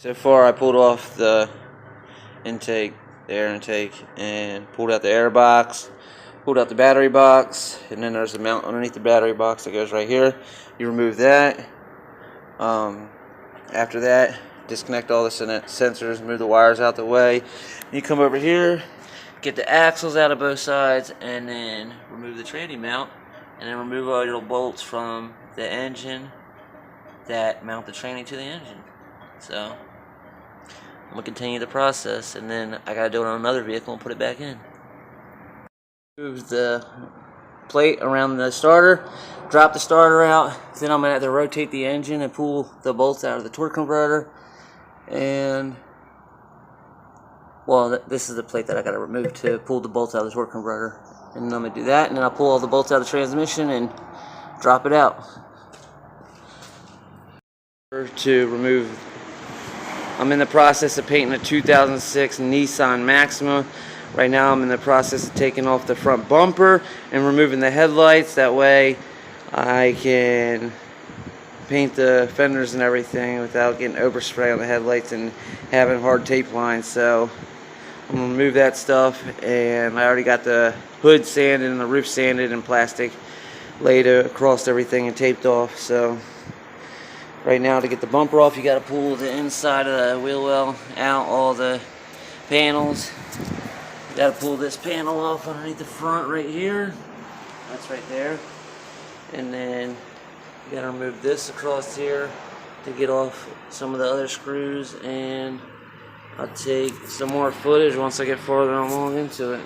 So far I pulled off the air intake, and pulled out the air box, pulled out the battery box, and then there's a mount underneath the battery box that goes right here. You remove that. After that, disconnect all the sensors, move the wires out the way. You come over here, get the axles out of both sides, and then remove the tranny mount, and then remove all your bolts from the engine that mount the tranny to the engine. So I'm going to continue the process, and then I got to do it on another vehicle and put it back in. Move the plate around the starter, drop the starter out, then I'm going to have to rotate the engine and pull the bolts out of the torque converter. And, well, this is the plate that I got to remove to pull the bolts out of the torque converter. And then I'm going to do that, and then I'll pull all the bolts out of the transmission and drop it out. To remove, I'm in the process of painting a 2006 Nissan Maxima. Right now I'm in the process of taking off the front bumper and removing the headlights. That way I can paint the fenders and everything without getting overspray on the headlights and having hard tape lines. So I'm going to remove that stuff, and I already got the hood sanded and the roof sanded and plastic laid across everything and taped off. So right now, to get the bumper off, you got to pull the inside of the wheel well out, all the panels. You got to pull this panel off underneath the front right here. That's right there. And then you got to remove this across here to get off some of the other screws. And I'll take some more footage once I get farther along into it.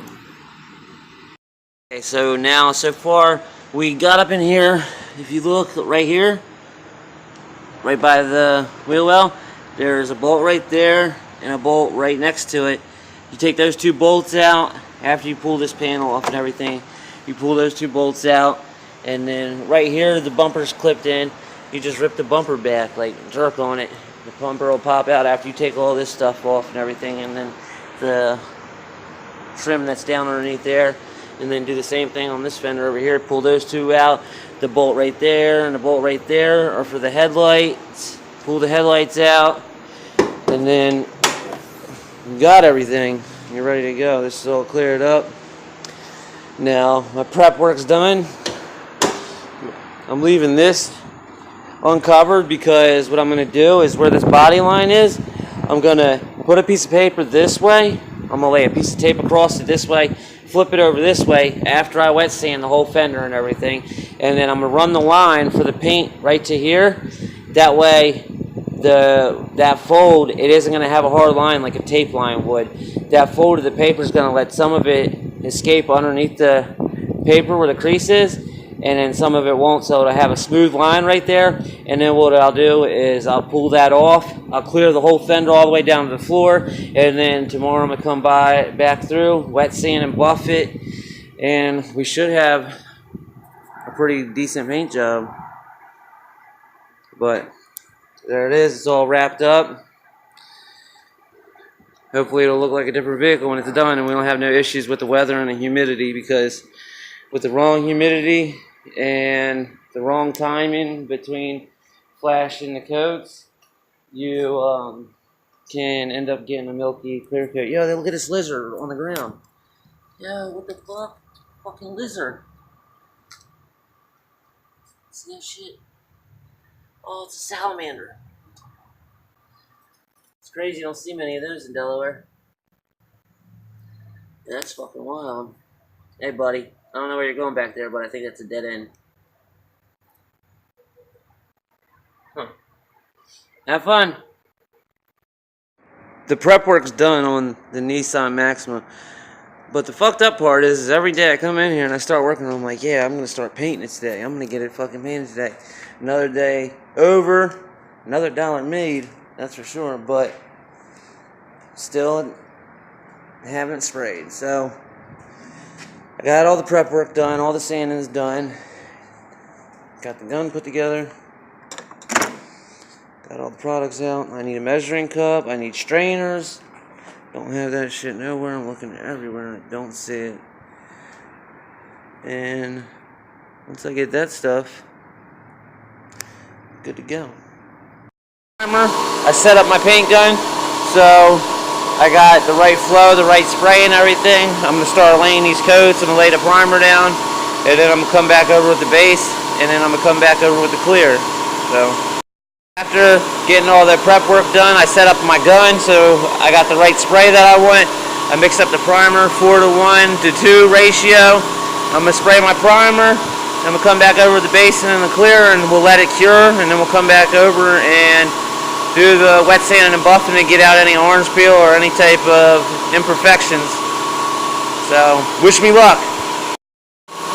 Okay, so now, so far, we got up in here. If you look right here, right by the wheel well, there's a bolt right there and a bolt right next to it. You take those two bolts out after you pull this panel off and everything. You pull those two bolts out, and then right here the bumper's clipped in. You just rip the bumper back, like jerk on it. The bumper will pop out after you take all this stuff off and everything, and then the trim that's down underneath there. And then do the same thing on this fender over here. Pull those two out. The bolt right there and the bolt right there are for the headlights. Pull the headlights out, and then you got everything. You're ready to go. This is all cleared up. Now my prep work's done. I'm leaving this uncovered because what I'm going to do is where this body line is, I'm going to put a piece of paper this way. I'm going to lay a piece of tape across it this way, flip it over this way after I wet sand the whole fender and everything, and then I'm going to run the line for the paint right to here. That way that fold, it isn't going to have a hard line like a tape line would. That fold of the paper is going to let some of it escape underneath the paper where the crease is, and then some of it won't, so it'll have a smooth line right there. And then what I'll do is I'll pull that off. I'll clear the whole fender all the way down to the floor, and then tomorrow I'm going to come back through, wet sand and buff it, and we should have a pretty decent paint job. But there it is. It's all wrapped up. Hopefully it'll look like a different vehicle when it's done, and we don't have no issues with the weather and the humidity, because with the wrong humidity and the wrong timing between flashing the coats, you can end up getting a milky clear coat. Yo, look at this lizard on the ground. Yo, what the fuck? Fucking lizard. See that shit? Oh, it's a salamander. It's crazy, you don't see many of those in Delaware. Yeah, that's fucking wild. Hey, buddy. I don't know where you're going back there, but I think that's a dead end. Huh. Have fun. The prep work's done on the Nissan Maxima. But the fucked up part is every day I come in here and I start working and I'm like, yeah, I'm going to start painting it today. I'm going to get it fucking painted today. Another day over. Another dollar made. That's for sure. But still haven't sprayed. So I got all the prep work done. All the sanding is done. Got the gun put together. Got all the products out. I need a measuring cup. I need strainers. Don't have that shit nowhere. I'm looking everywhere. I don't see it. And once I get that stuff, good to go. primer. I set up my paint gun, so I got the right flow, the right spray and everything. I'm going to start laying these coats. I'm going to lay the primer down, and then I'm going to come back over with the base, and then I'm going to come back over with the clear. So after getting all the prep work done, I set up my gun so I got the right spray that I want. I mixed up the primer, 4:1:2 ratio. I'm going to spray my primer. I'm going to come back over with the base and then the clear, and we'll let it cure, and then we'll come back over and do the wet sanding and buffing to get out any orange peel or any type of imperfections. So, wish me luck.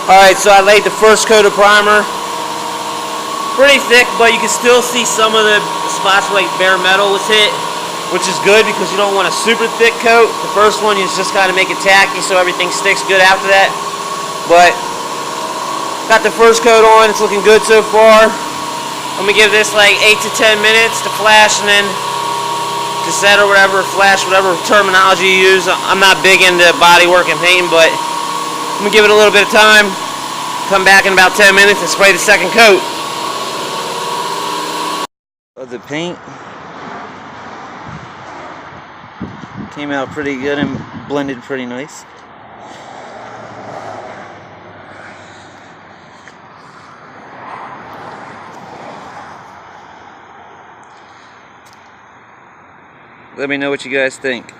Alright, so I laid the first coat of primer. Pretty thick, but you can still see some of the spots where like bare metal was hit, which is good because you don't want a super thick coat. The first one, you just kind of make it tacky so everything sticks good after that. But got the first coat on, it's looking good so far. I'm going to give this like 8 to 10 minutes to flash and then to set or whatever, flash, whatever terminology you use. I'm not big into body work and painting, but I'm going to give it a little bit of time, come back in about 10 minutes and spray the second coat. The paint came out pretty good and blended pretty nice. Let me know what you guys think.